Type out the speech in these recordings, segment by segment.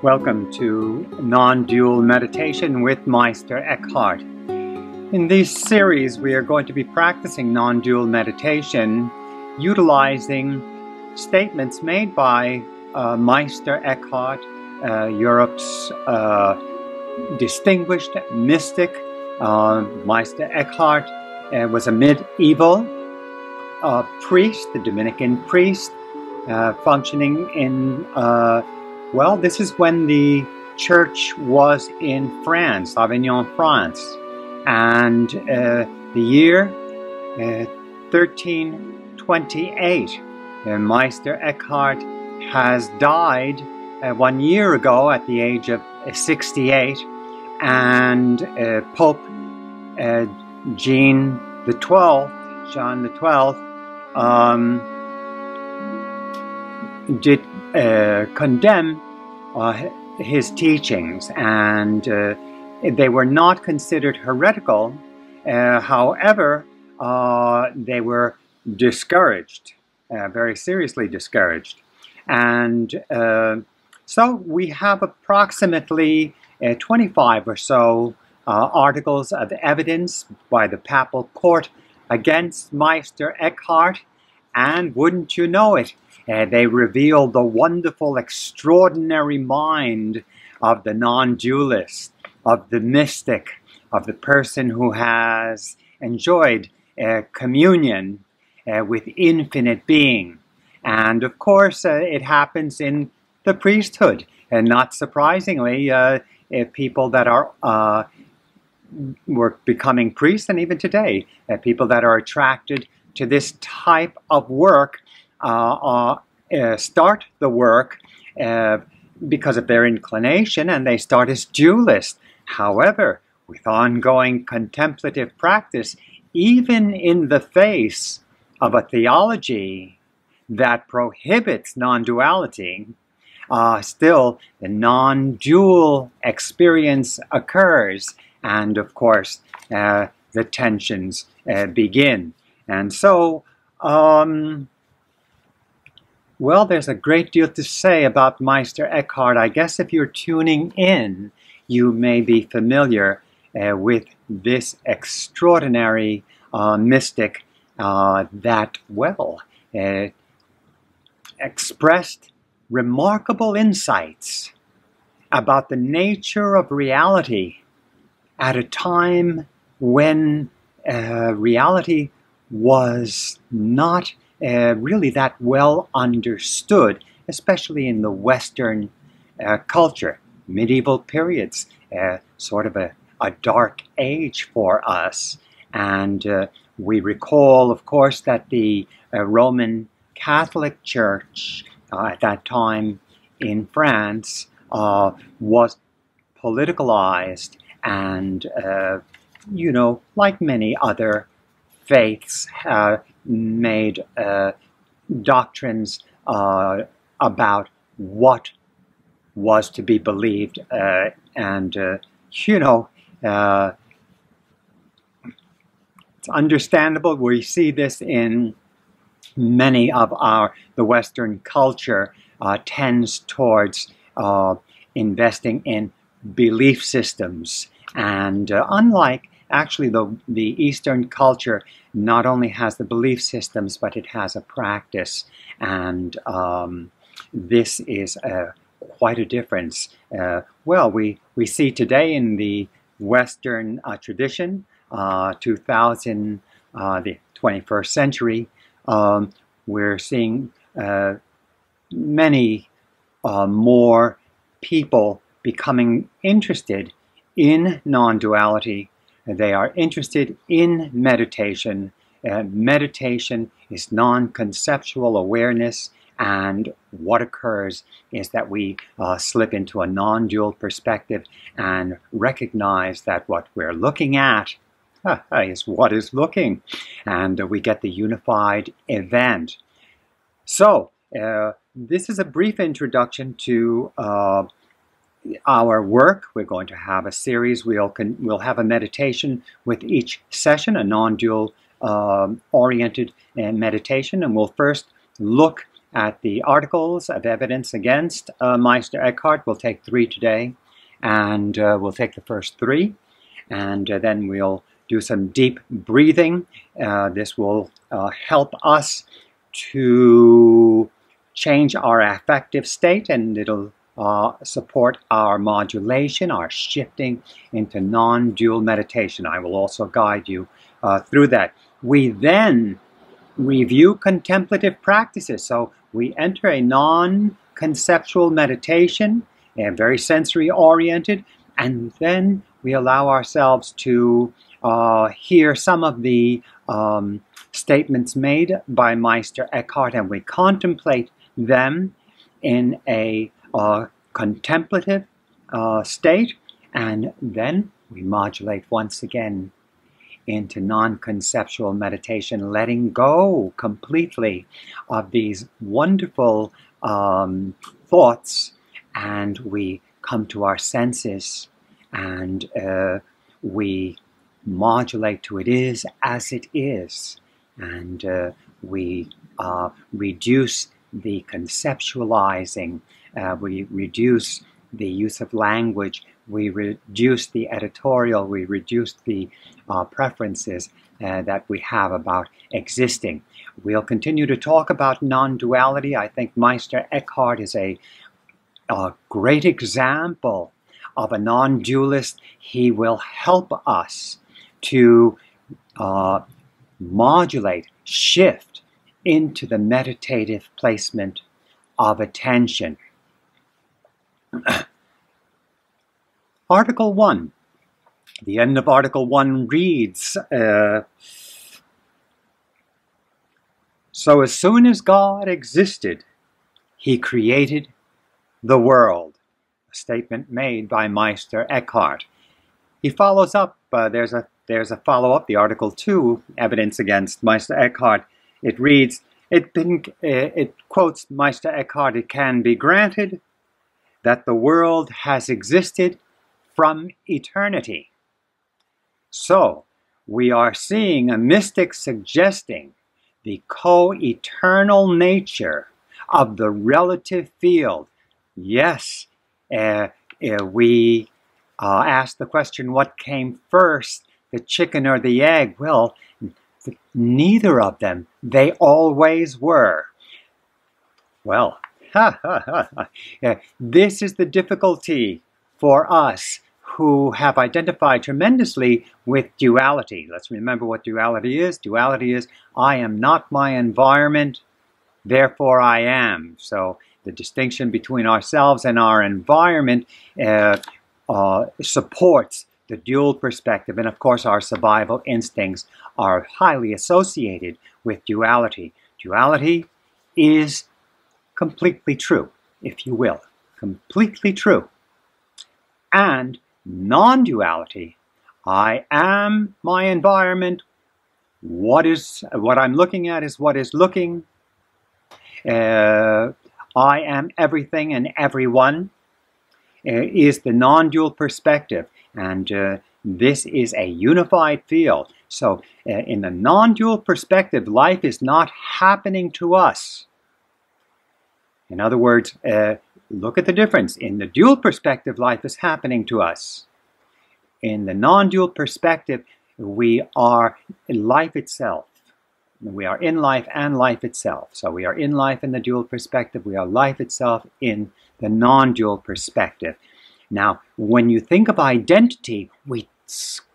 Welcome to Non-Dual Meditation with Meister Eckhart. In this series, we are going to be practicing non-dual meditation utilizing statements made by Meister Eckhart, Europe's distinguished mystic. Meister Eckhart was a medieval priest, the Dominican priest, functioning in well, this is when the church was in France, Avignon, France, and the year 1328. Meister Eckhart has died 1 year ago at the age of 68, and Pope John the 12th, did condemn his teachings, and they were not considered heretical. However, they were discouraged, very seriously discouraged. And so we have approximately 25 or so articles of evidence by the papal court against Meister Eckhart, and wouldn't you know it, they reveal the wonderful, extraordinary mind of the non-dualist, of the mystic, of the person who has enjoyed communion with infinite being. And of course, it happens in the priesthood. And not surprisingly, people that are were becoming priests, and even today, people that are attracted to this type of work start the work because of their inclination, and they start as dualists. However, with ongoing contemplative practice, even in the face of a theology that prohibits non-duality, still the non-dual experience occurs, and of course the tensions begin. And so, well, there's a great deal to say about Meister Eckhart. I guess if you're tuning in, you may be familiar with this extraordinary mystic that, well, expressed remarkable insights about the nature of reality at a time when reality was not really that well understood, especially in the Western culture. Medieval periods, sort of a dark age for us. And we recall, of course, that the Roman Catholic Church at that time in France was politicalized, and, you know, like many other faiths, made doctrines about what was to be believed, and you know, it's understandable. We see this in many of the Western culture tends towards investing in belief systems, and unlike actually the Eastern culture, not only has the belief systems, but it has a practice, and this is quite a difference. Well, we see today in the Western tradition, the 21st century, we're seeing many more people becoming interested in non-duality. They are interested in meditation. Meditation is non-conceptual awareness, and what occurs is that we slip into a non-dual perspective and recognize that what we're looking at is what is looking, and we get the unified event. So, this is a brief introduction to our work. We're going to have a series. We'll have a meditation with each session, a non-dual oriented meditation, and we'll first look at the articles of evidence against Meister Eckhart. We'll take 3 today, and we'll take the first 3, and then we'll do some deep breathing. This will help us to change our affective state, and it'll support our modulation, our shifting into non-dual meditation. I will also guide you through that. We then review contemplative practices. So we enter a non-conceptual meditation, very sensory-oriented, and then we allow ourselves to hear some of the statements made by Meister Eckhart, and we contemplate them in a contemplative state, and then we modulate once again into non-conceptual meditation, letting go completely of these wonderful thoughts, and we come to our senses, and we modulate to it is as it is, and we reduce the conceptualizing, we reduce the use of language, we reduce the editorial, we reduce the preferences that we have about existing. We'll continue to talk about non-duality. I think Meister Eckhart is a great example of a non-dualist. He will help us to modulate, shift into the meditative placement of attention. Article 1. The end of Article 1 reads, so as soon as God existed, he created the world. A statement made by Meister Eckhart. He follows up, there's a follow-up, the Article 2, evidence against Meister Eckhart. It reads, it quotes Meister Eckhart, it can be granted that the world has existed from eternity. So, we are seeing a mystic suggesting the co-eternal nature of the relative field. Yes, we ask the question, what came first, the chicken or the egg? Well, neither of them. They always were. Well, this is the difficulty for us who have identified tremendously with duality. Let's remember what duality is. Duality is, I am not my environment, therefore I am. So the distinction between ourselves and our environment supports the dual perspective, and of course our survival instincts are highly associated with duality. Duality is completely true, if you will, completely true. And non-duality, I am my environment, what I'm looking at is what is looking, I am everything and everyone, is the non-dual perspective, and this is a unified field. So in the non-dual perspective, life is not happening to us. In other words, look at the difference. In the dual perspective, life is happening to us. In the non-dual perspective, we are life itself. We are in life and life itself. So we are in life in the dual perspective. We are life itself in the non-dual perspective. Now, when you think of identity, we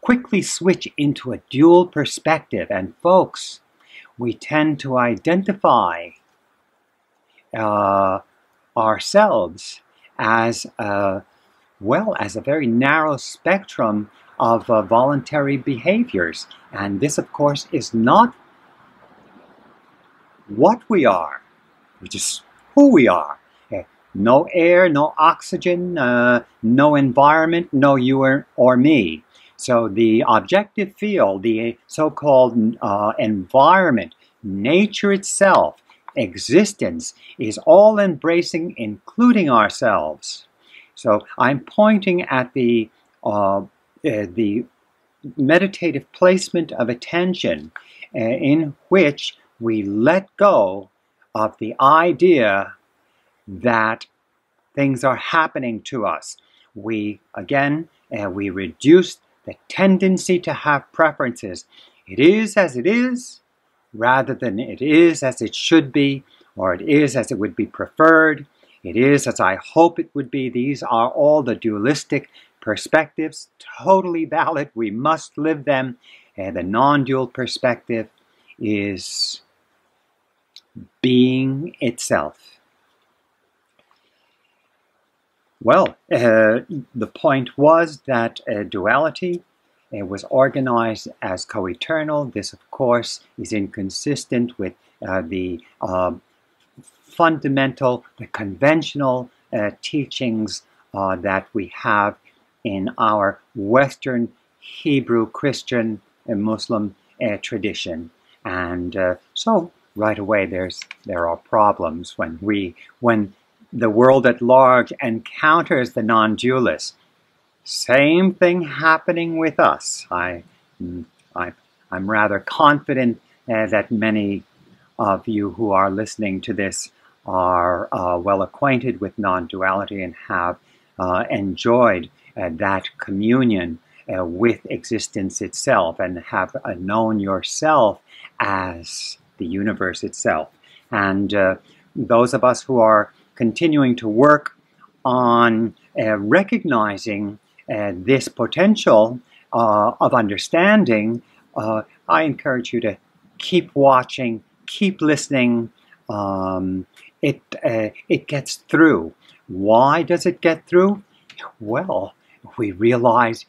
quickly switch into a dual perspective. And folks, we tend to identify ourselves as a very narrow spectrum of voluntary behaviors. And this, of course, is not what we are, which is who we are. No air, no oxygen, no environment, no you or me. So the objective field, the so-called environment, nature itself, existence, is all-embracing, including ourselves. So I'm pointing at the meditative placement of attention in which we let go of the idea that things are happening to us. We reduce the tendency to have preferences. It is as it is, rather than it is as it should be, or it is as it would be preferred. It is as I hope it would be. These are all the dualistic perspectives, totally valid. We must live them. The non-dual perspective is being itself. Well, the point was that duality was organized as co-eternal. This, of course, is inconsistent with the fundamental, the conventional teachings that we have in our Western Hebrew, Christian, and Muslim tradition. And so right away there are problems when the world at large encounters the non-dualist. Same thing happening with us. I'm rather confident that many of you who are listening to this are well acquainted with non-duality and have enjoyed that communion with existence itself, and have known yourself as the universe itself. And those of us who are continuing to work on recognizing this potential of understanding, I encourage you to keep watching, keep listening. It gets through. Why does it get through? Well, we realize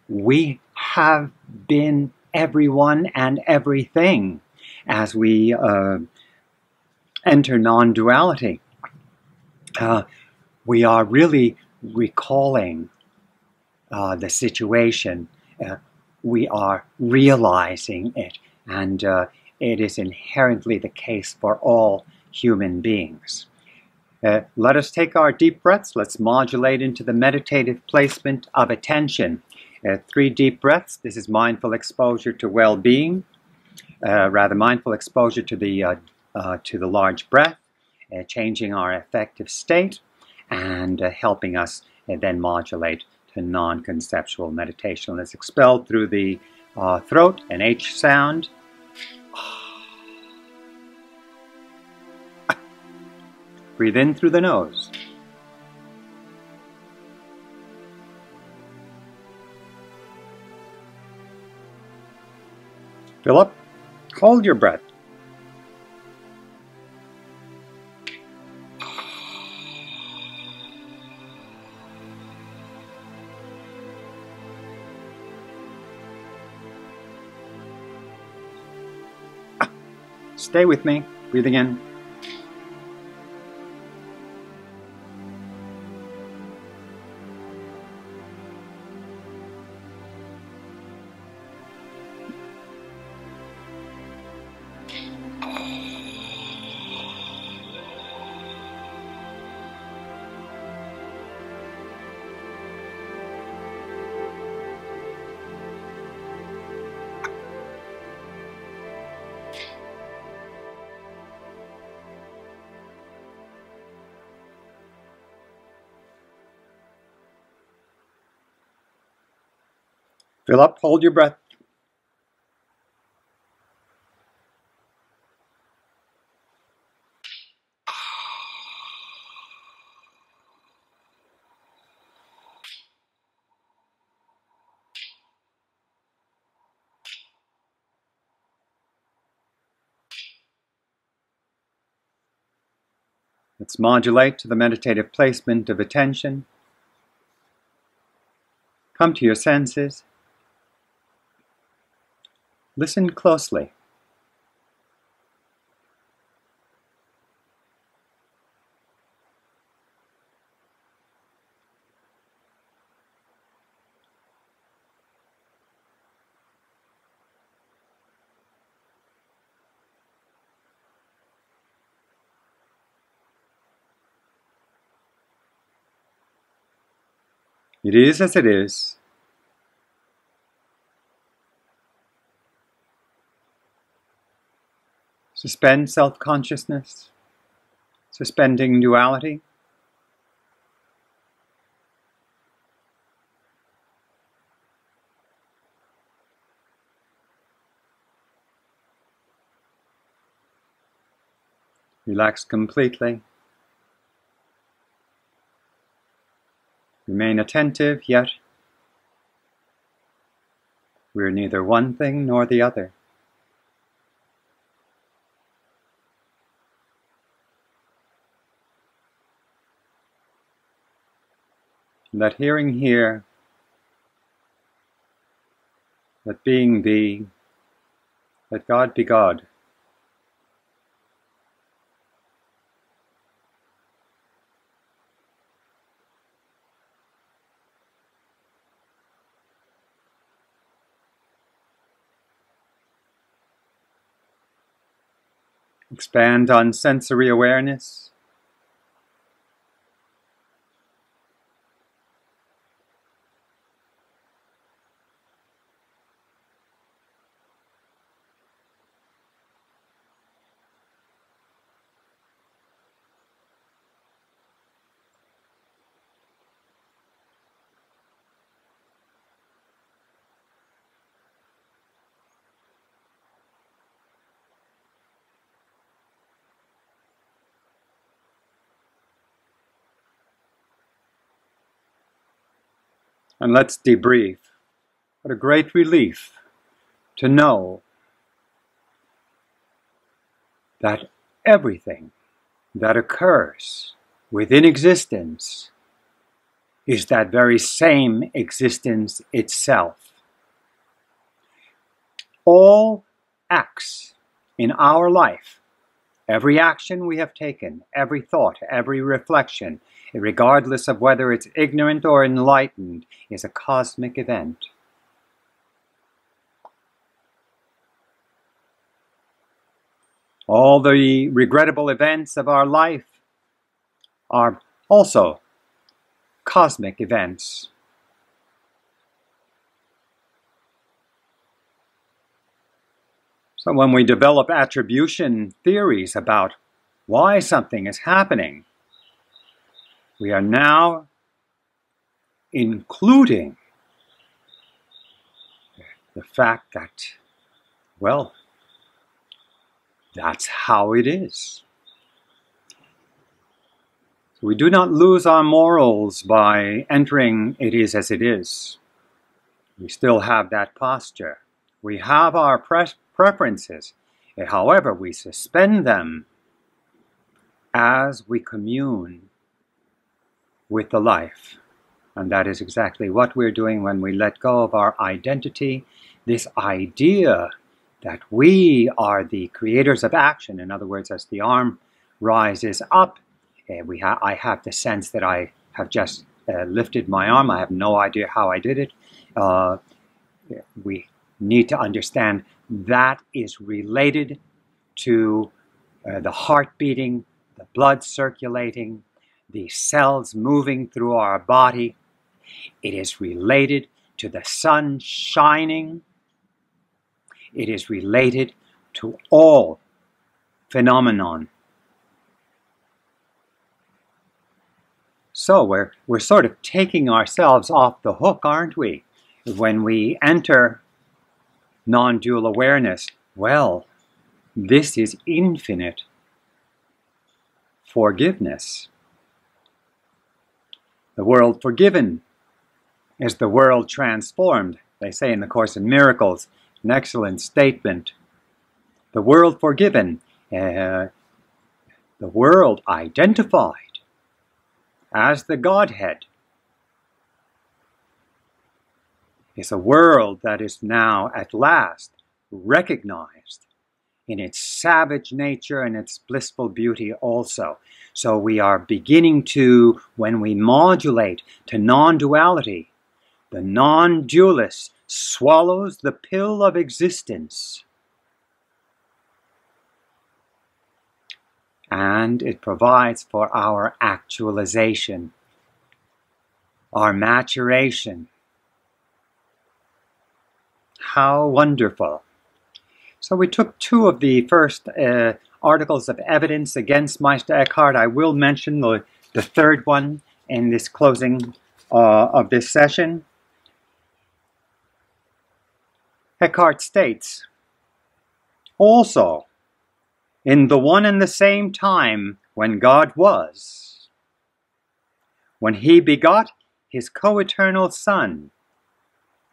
we have been everyone and everything as we enter non-duality. We are really recalling the situation. We are realizing it, and it is inherently the case for all human beings. Let us take our deep breaths. Let's modulate into the meditative placement of attention. 3 deep breaths. This is mindful exposure to well-being, mindful exposure to the large breath, changing our affective state, and helping us then modulate to non-conceptual meditation. Let's expel through the throat, an H sound. Breathe in through the nose. Fill up. Hold your breath. Stay with me. Breathing in. Fill up, hold your breath. Let's modulate to the meditative placement of attention. Come to your senses. Listen closely. It is as it is. So Suspend self-consciousness, suspending duality. Relax completely. Remain attentive, yet we're neither one thing nor the other. Let hearing hear, let being be, let God be God. Expand on sensory awareness. And let's debrief. What a great relief to know that everything that occurs within existence is that very same existence itself. All acts in our life, every action we have taken, every thought, every reflection, regardless of whether it's ignorant or enlightened, is a cosmic event. All the regrettable events of our life are also cosmic events. So when we develop attribution theories about why something is happening, we are now including the fact that, well, that's how it is. So we do not lose our morals by entering it is as it is. We still have that posture. We have our preferences. However, we suspend them as we commune with the life. And that is exactly what we're doing when we let go of our identity, this idea that we are the creators of action. In other words, as the arm rises up, I have the sense that I have just lifted my arm. I have no idea how I did it. We need to understand that is related to the heart beating, the blood circulating, the cells moving through our body. It is related to the sun shining. It is related to all phenomenon. So we're sort of taking ourselves off the hook, aren't we? When we enter non-dual awareness, well, this is infinite forgiveness. The world forgiven is the world transformed. They say in the Course in Miracles, an excellent statement. The world forgiven, the world identified as the Godhead, is a world that is now at last recognized in its savage nature and its blissful beauty also. So we are beginning to, when we modulate to non-duality, the non-dualist swallows the pill of existence, and it provides for our actualization, our maturation. How wonderful. So we took two of the first articles of evidence against Meister Eckhart. I will mention the third one in this closing of this session. Eckhart states, also, in the one and the same time when God was, when he begot his co-eternal Son,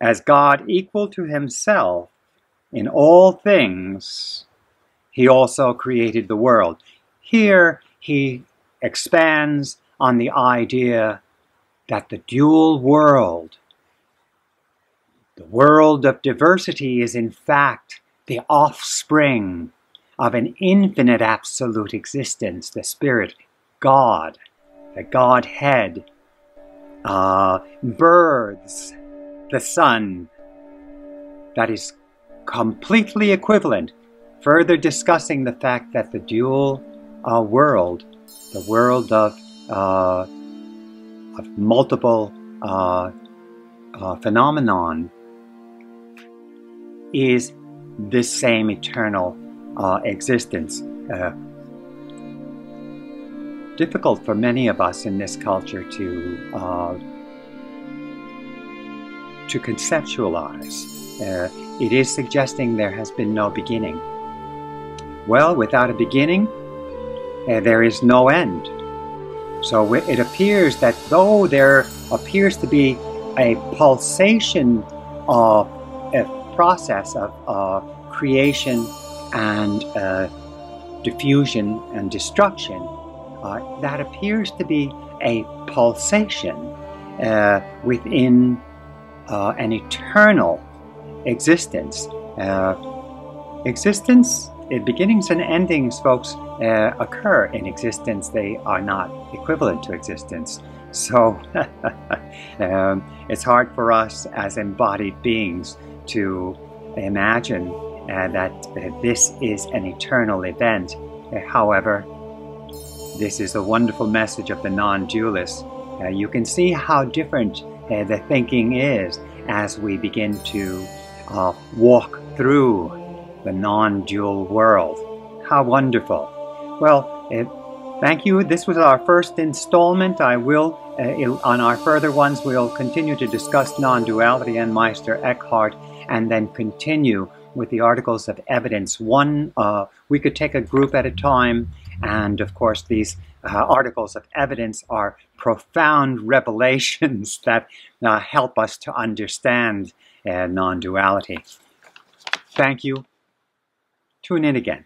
as God equal to himself in all things, he also created the world. Here he expands on the idea that the dual world, the world of diversity, is in fact the offspring of an infinite absolute existence, the Spirit, God, the Godhead, births the Son that is completely equivalent, further discussing the fact that the dual world, the world of multiple phenomenon, is this same eternal existence. Difficult for many of us in this culture to conceptualize. It is suggesting there has been no beginning. Well, without a beginning, there is no end. So it appears that though there appears to be a pulsation of a process of creation and diffusion and destruction, that appears to be a pulsation within an eternal existence. Beginnings and endings, folks, occur in existence. They are not equivalent to existence. So it's hard for us as embodied beings to imagine that this is an eternal event. However, this is a wonderful message of the non-dualist. You can see how different the thinking is as we begin to walk through the non-dual world. How wonderful. Well, thank you. This was our first installment. I will, on our further ones, we'll continue to discuss non-duality and Meister Eckhart, and then continue with the articles of evidence. One, we could take a group at a time, and of course these articles of evidence are profound revelations that help us to understand non-duality. Thank you. Tune in again.